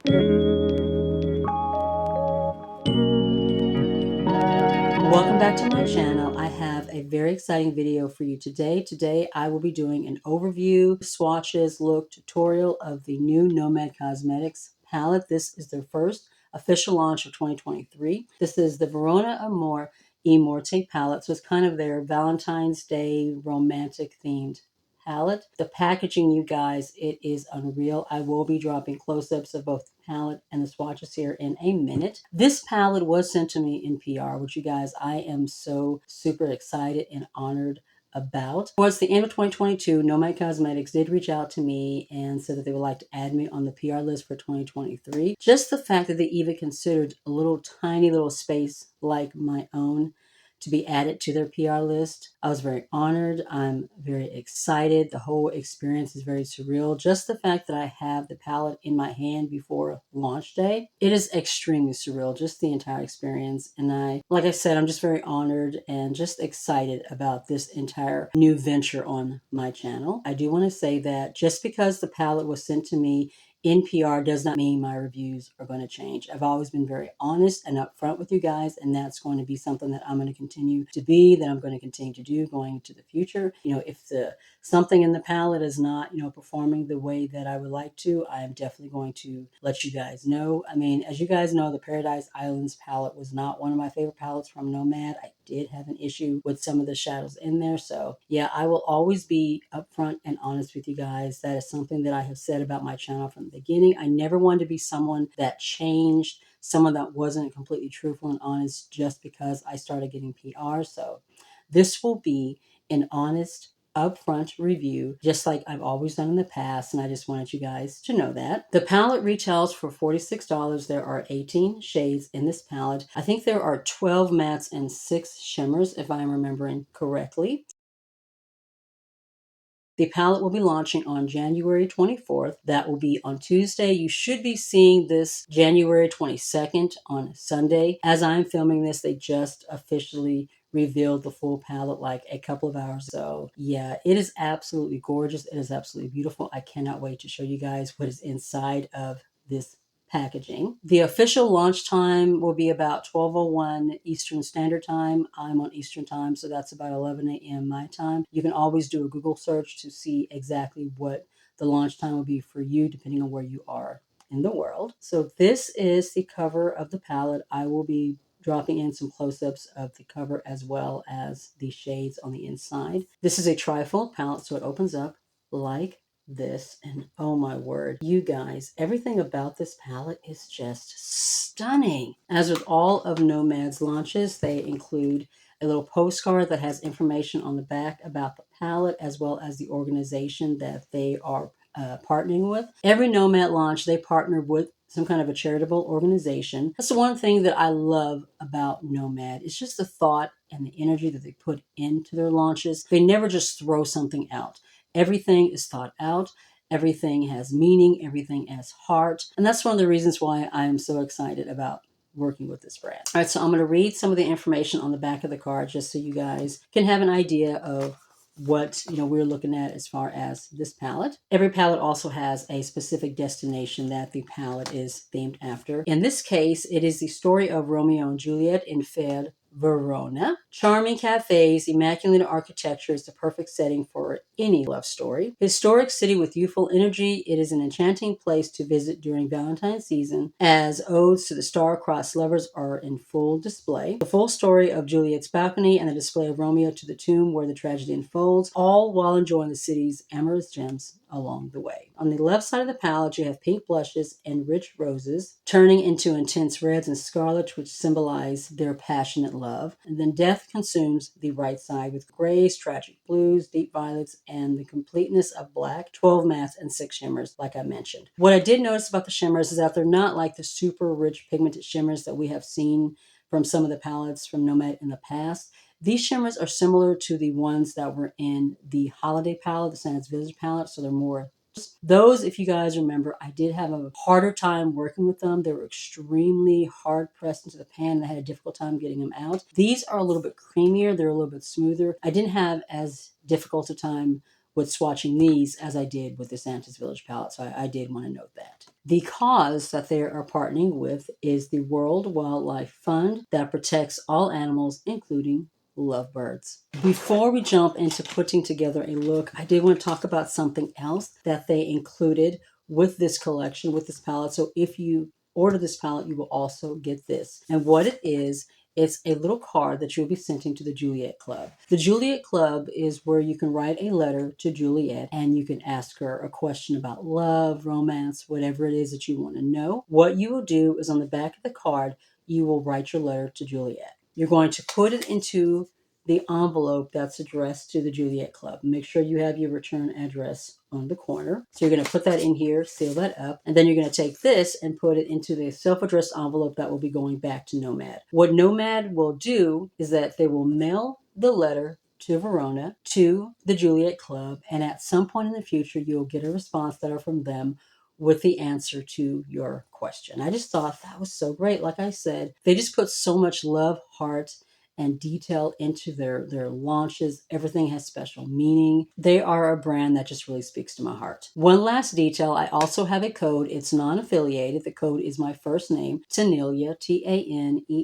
Welcome back to my channel. I have a very exciting video for you today. Today I will be doing an overview, swatches, look tutorial of the new Nomad Cosmetics palette. This is their first official launch of 2023. This is the Verona Amore E Morte palette. So it's kind of their Valentine's Day romantic themed palette. The packaging, you guys, it is unreal. I will be dropping close-ups of both the palette and the swatches here in a minute. This palette was sent to me in PR, which, you guys, I am so super excited and honored about. Towards the end of 2022, Nomad Cosmetics did reach out to me and said that they would like to add me on the PR list for 2023. Just the fact that they even considered a little tiny little space like my own to be added to their PR list. I was very honored. I'm very excited. The whole experience is very surreal. Just the fact that I have the palette in my hand before launch day, it is extremely surreal, just the entire experience. And like I said, I'm just very honored and just excited about this entire new venture on my channel. I do want to say that just because the palette was sent to me in PR does not mean my reviews are going to change. I've always been very honest and upfront with you guys, and that's going to be something that I'm going to continue to be, that I'm going to continue to do going into the future. If something in the palette is not, performing the way that I would like to, I am definitely going to let you guys know. I mean, as you guys know, the Paradise Islands palette was not one of my favorite palettes from Nomad. I did have an issue with some of the shadows in there. So yeah, I will always be upfront and honest with you guys. That is something that I have said about my channel from the beginning. I never wanted to be someone that changed, someone that wasn't completely truthful and honest just because I started getting PR. So this will be an honest, upfront review, just like I've always done in the past, and I just wanted you guys to know that. The palette retails for $46. There are 18 shades in this palette. I think there are 12 mattes and 6 shimmers, if I'm remembering correctly. The palette will be launching on January 24th. That will be on Tuesday. You should be seeing this January 22nd on Sunday. As I'm filming this, they just officially revealed the full palette like a couple of hours ago. Yeah, it is absolutely gorgeous. It is absolutely beautiful. I cannot wait to show you guys what is inside of this packaging. The official launch time will be about 12:01 Eastern Standard Time. I'm on Eastern Time, so that's about 11 a.m. my time. You can always do a Google search to see exactly what the launch time will be for you, depending on where you are in the world. So this is the cover of the palette. I will be dropping in some close-ups of the cover as well as the shades on the inside. This is a trifold palette, so it opens up like this, and oh my word, you guys, everything about this palette is just stunning. As with all of Nomad's launches, they include a little postcard that has information on the back about the palette as well as the organization that they are partnering with. Every Nomad launch, they partner with some kind of a charitable organization. That's the one thing that I love about Nomad. It's just the thought and the energy that they put into their launches. They never just throw something out. Everything is thought out. Everything has meaning. Everything has heart. And that's one of the reasons why I'm so excited about working with this brand. All right, so I'm going to read some of the information on the back of the card just so you guys can have an idea of what we're looking at as far as this palette. Every palette also has a specific destination that the palette is themed after. In this case, it is the story of Romeo and Juliet in fair Verona. Charming cafes, immaculate architecture is the perfect setting for any love story. Historic city with youthful energy, it is an enchanting place to visit during Valentine's season, as odes to the star-crossed lovers are in full display. The full story of Juliet's balcony and the display of Romeo to the tomb where the tragedy unfolds, all while enjoying the city's amorous gems along the way. On the left side of the palette, you have pink blushes and rich roses, turning into intense reds and scarlet, which symbolize their passionate love. And then death consumes the right side with grays, tragic blues, deep violets, and the completeness of black, 12 mattes and 6 shimmers, like I mentioned. What I did notice about the shimmers is that they're not like the super rich pigmented shimmers that we have seen from some of the palettes from Nomad in the past. These shimmers are similar to the ones that were in the holiday palette, the Santa's Visor palette, so they're more those, if you guys remember, I did have a harder time working with them. They were extremely hard pressed into the pan and I had a difficult time getting them out. These are a little bit creamier. They're a little bit smoother. I didn't have as difficult a time with swatching these as I did with the Santa's Village palette. So I did want to note that. The cause that they are partnering with is the World Wildlife Fund that protects all animals, including lovebirds. Before we jump into putting together a look, I did want to talk about something else that they included with this collection, with this palette. So if you order this palette, you will also get this. And what it is, it's a little card that you'll be sending to the Juliet Club. The Juliet Club is where you can write a letter to Juliet and you can ask her a question about love, romance, whatever it is that you want to know. What you will do is on the back of the card, you will write your letter to Juliet. You're going to put it into the envelope that's addressed to the Juliet Club. Make sure you have your return address on the corner. So you're going to put that in here, seal that up, and then you're going to take this and put it into the self-addressed envelope that will be going back to Nomad. What Nomad will do is that they will mail the letter to Verona, to the Juliet Club, and at some point in the future, you'll get a response letter from them with the answer to your question. I just thought that was so great. Like I said, they just put so much love, heart, and detail into their launches. Everything has special meaning. They are a brand that just really speaks to my heart. One last detail, I also have a code. It's non-affiliated. The code is my first name, Tanealia, Tanealya.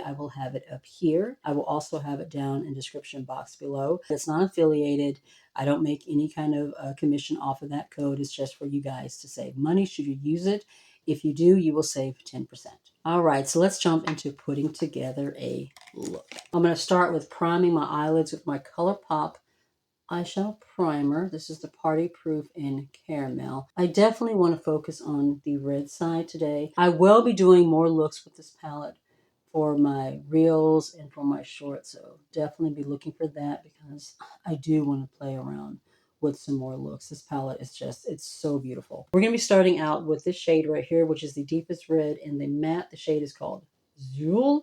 I will have it up here. I will also have it down in the description box below. It's non-affiliated. I don't make any kind of commission off of that code. It's just for you guys to save money should you use it. If you do, you will save 10%. All right, so let's jump into putting together a look. I'm going to start with priming my eyelids with my Colourpop eyeshadow primer. This is the Party Proof in Caramel. I definitely want to focus on the red side today. I will be doing more looks with this palette for my reels and for my shorts, so definitely be looking for that because I do want to play around with some more looks. This palette is just, it's so beautiful. We're going to be starting out with this shade right here, which is the deepest red in the matte. The shade is called Zool,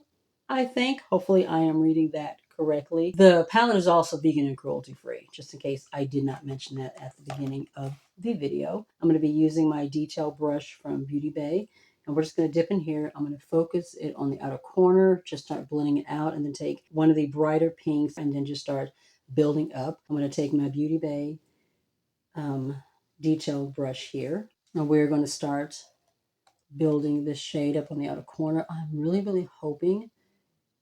I think. Hopefully I am reading that correctly. The palette is also vegan and cruelty free, just in case I did not mention that at the beginning of the video. I'm going to be using my detail brush from Beauty Bay. And we're just going to dip in here. I'm going to focus it on the outer corner, just start blending it out, and then take one of the brighter pinks and then just start building up. I'm going to take my Beauty Bay detail brush here, and we're going to start building this shade up on the outer corner. I'm really hoping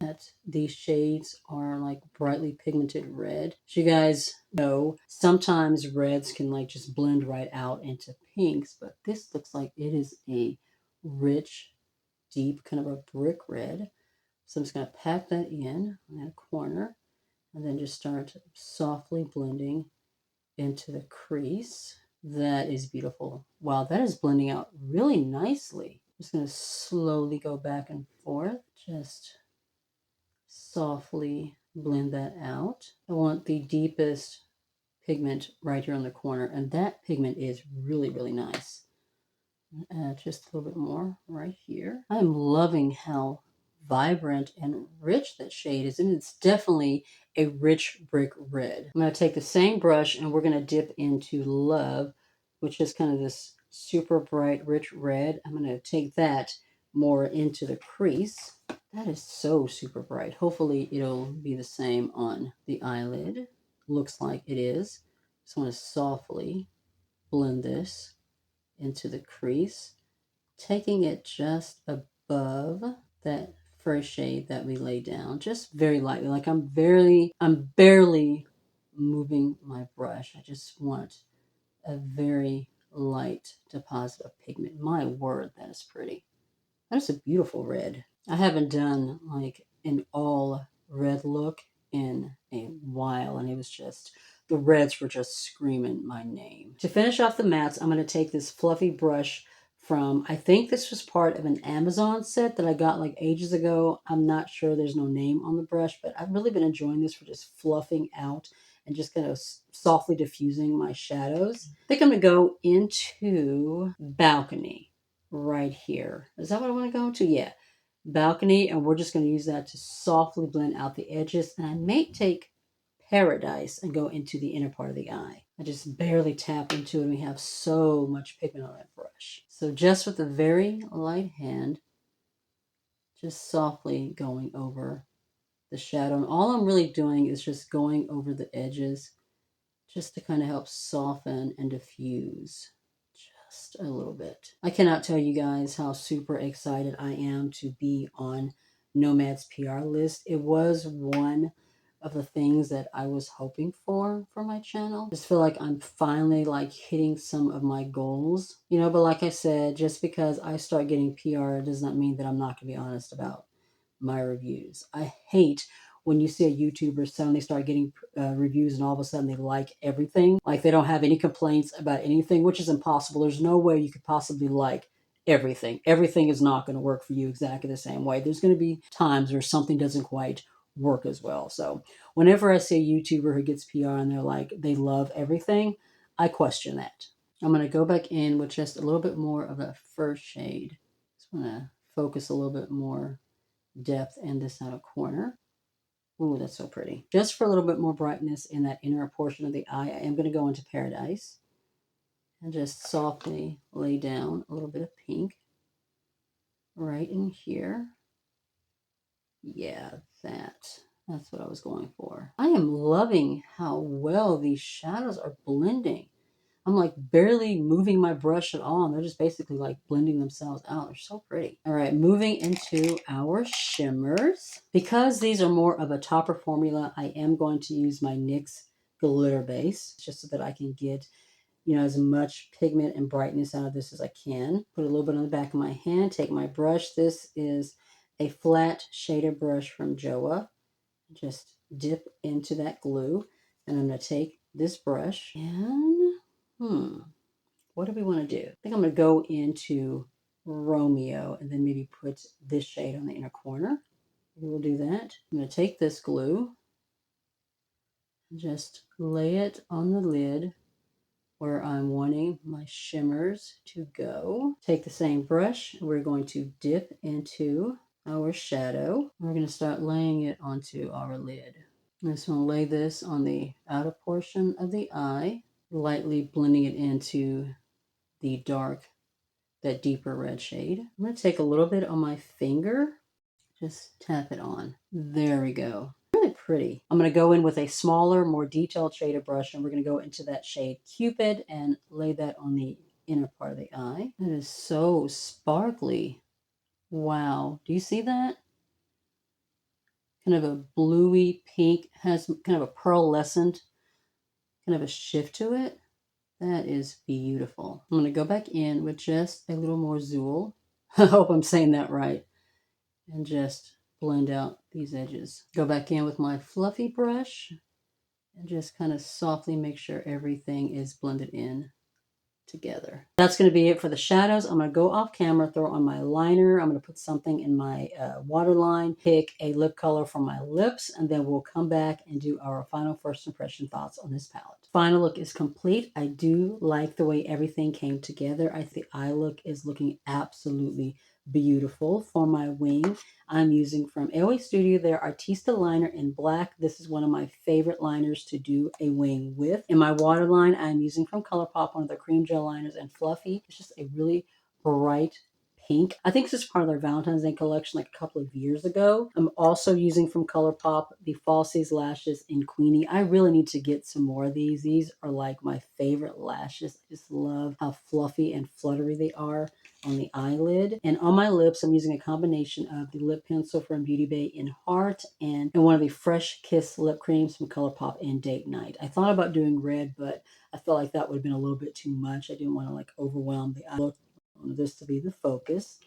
that these shades are like brightly pigmented red. As you guys know, sometimes reds can like just blend right out into pinks, but this looks like it is a rich, deep kind of a brick red. So I'm just going to pack that in on that corner and then just start softly blending into the crease. That is beautiful. Wow, that is blending out really nicely. I'm just going to slowly go back and forth, just softly blend that out. I want the deepest pigment right here on the corner, and that pigment is really nice. Add just a little bit more right here. I'm loving how vibrant and rich that shade is, and it's definitely a rich brick red. I'm going to take the same brush and we're going to dip into Love, which is kind of this super bright rich red. I'm going to take that more into the crease. That is so super bright. Hopefully it'll be the same on the eyelid. Looks like it is. Just want to softly blend this into the crease, taking it just above that first shade that we laid down, just very lightly. Like I'm barely moving my brush. I just want a very light deposit of pigment. My word, that is pretty. That is a beautiful red. I haven't done like an all red look in a while, and it was just, the reds were just screaming my name. To finish off the mattes, I'm going to take this fluffy brush from, I think this was part of an Amazon set that I got like ages ago. I'm not sure, there's no name on the brush, but I've really been enjoying this for just fluffing out and just kind of softly diffusing my shadows. I think I'm going to go into Balcony right here. Is that what I want to go to? Yeah. Balcony, and we're just going to use that to softly blend out the edges. And I may take Paradise and go into the inner part of the eye. I just barely tap into it and we have so much pigment on that brush. So just with a very light hand, just softly going over the shadow. And all I'm really doing is just going over the edges just to kind of help soften and diffuse just a little bit. I cannot tell you guys how super excited I am to be on Nomad's PR list. It was one of the things that I was hoping for my channel. Just feel like I'm finally like hitting some of my goals, you know, but like I said, just because I start getting PR does not mean that I'm not going to be honest about my reviews. I hate when you see a YouTuber suddenly start getting reviews and all of a sudden they like everything. Like they don't have any complaints about anything, which is impossible. There's no way you could possibly like everything. Everything is not going to work for you exactly the same way. There's going to be times where something doesn't quite work as well. So whenever I see a YouTuber who gets PR and they're like, they love everything, I question that. I'm going to go back in with just a little bit more of a first shade. Just want to focus a little bit more depth in this outer corner. Ooh, that's so pretty. Just for a little bit more brightness in that inner portion of the eye, I am going to go into Paradise and just softly lay down a little bit of pink right in here. Yeah, that's what I was going for. I am loving how well these shadows are blending. I'm like barely moving my brush at all, and they're just basically like blending themselves out. They're so pretty. All right, moving into our shimmers. Because these are more of a topper formula, I am going to use my NYX glitter base just so that I can get, you know, as much pigment and brightness out of this as I can. Put a little bit on the back of my hand, take my brush. This is a flat shader brush from Joa. Just dip into that glue, and I'm going to take this brush and what do we want to do? I think I'm going to go into Romeo and then maybe put this shade on the inner corner. We'll do that. I'm going to take this glue and just lay it on the lid where I'm wanting my shimmers to go. Take the same brush. We're going to dip into our shadow. We're going to start laying it onto our lid. I'm just going to lay this on the outer portion of the eye, lightly blending it into the dark, that deeper red shade. I'm going to take a little bit on my finger, just tap it on. There we go. Really pretty. I'm going to go in with a smaller, more detailed shaded brush, and we're going to go into that shade Cupid and lay that on the inner part of the eye. That is so sparkly. Wow. Do you see that? Kind of a bluey pink, has kind of a pearlescent kind of a shift to it. That is beautiful. I'm going to go back in with just a little more Zool. I hope I'm saying that right. And just blend out these edges. Go back in with my fluffy brush and just kind of softly make sure everything is blended in together. That's going to be it for the shadows. I'm going to go off camera, throw on my liner. I'm going to put something in my waterline, pick a lip color for my lips, and then we'll come back and do our final first impression thoughts on this palette. Final look is complete. I do like the way everything came together. I think the eye look is looking absolutely beautiful. For my wing, I'm using from LA Studio their Artista liner in black. This is one of my favorite liners to do a wing with. In my waterline, I'm using from Colourpop one of their cream gel liners in Fluffy. It's just a really bright pink. I think this is part of their Valentine's Day collection like a couple of years ago. I'm also using from Colourpop the Falsies lashes in Queenie. I really need to get some more of these. These are like my favorite lashes. I just love how fluffy and fluttery they are on the eyelid. And on my lips, I'm using a combination of the lip pencil from Beauty Bay in Heart and one of the Fresh Kiss lip creams from Colourpop in Date Night. I thought about doing red, but I felt like that would have been a little bit too much. I didn't want to like overwhelm the eye. I wanted this to be the focus.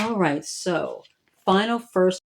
All right, so final first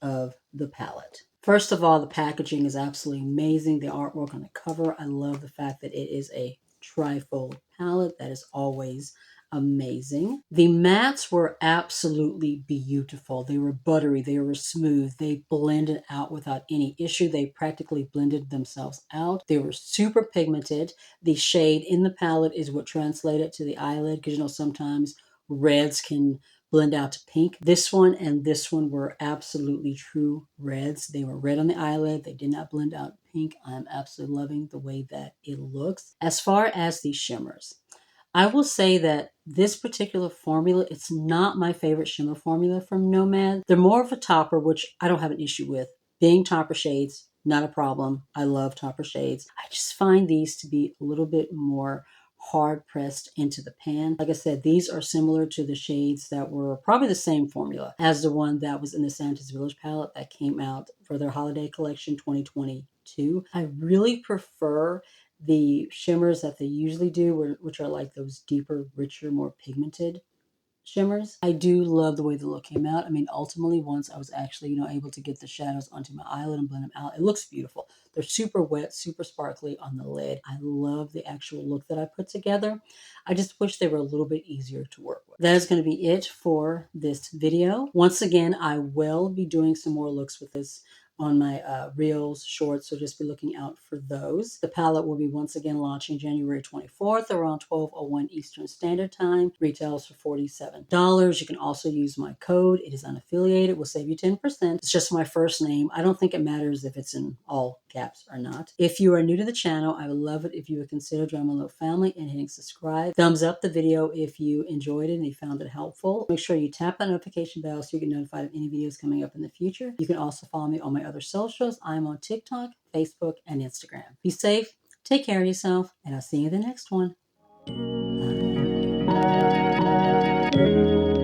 of the palette. First of all, the packaging is absolutely amazing. The artwork on the cover, I love the fact that it is a trifold palette. That is always amazing. The mattes were absolutely beautiful. They were buttery, they were smooth, they blended out without any issue. They practically blended themselves out. They were super pigmented. The shade in the palette is what translated to the eyelid, because you know sometimes reds can blend out to pink. This one and this one were absolutely true reds. They were red on the eyelid. They did not blend out pink. I'm absolutely loving the way that it looks. As far as the shimmers, I will say that this particular formula, it's not my favorite shimmer formula from Nomad. They're more of a topper, which I don't have an issue with. Being topper shades, not a problem. I love topper shades. I just find these to be a little bit more hard pressed into the pan. Like I said, these are similar to the shades that were probably the same formula as the one that was in the Santa's Village palette that came out for their holiday collection 2022. I really prefer the shimmers that they usually do, which are like those deeper, richer, more pigmented shimmers. I do love the way the look came out. I mean, ultimately, once I was actually, able to get the shadows onto my eyelid and blend them out, it looks beautiful. They're super wet, super sparkly on the lid. I love the actual look that I put together. I just wish they were a little bit easier to work with. That is going to be it for this video. Once again, I will be doing some more looks with this on my reels, shorts, so just be looking out for those. The palette will be once again launching January 24th around 12:01 Eastern Standard Time. Retails for $47. You can also use my code. It is unaffiliated. It will save you 10%. It's just my first name. I don't think it matters if it's in all caps or not. If you are new to the channel, I would love it if you would consider joining my little family and hitting subscribe. Thumbs up the video if you enjoyed it and you found it helpful. Make sure you tap that notification bell so you get notified of any videos coming up in the future. You can also follow me on my other socials. I'm on TikTok, Facebook, and Instagram. Be safe, take care of yourself, and I'll see you in the next one. Bye.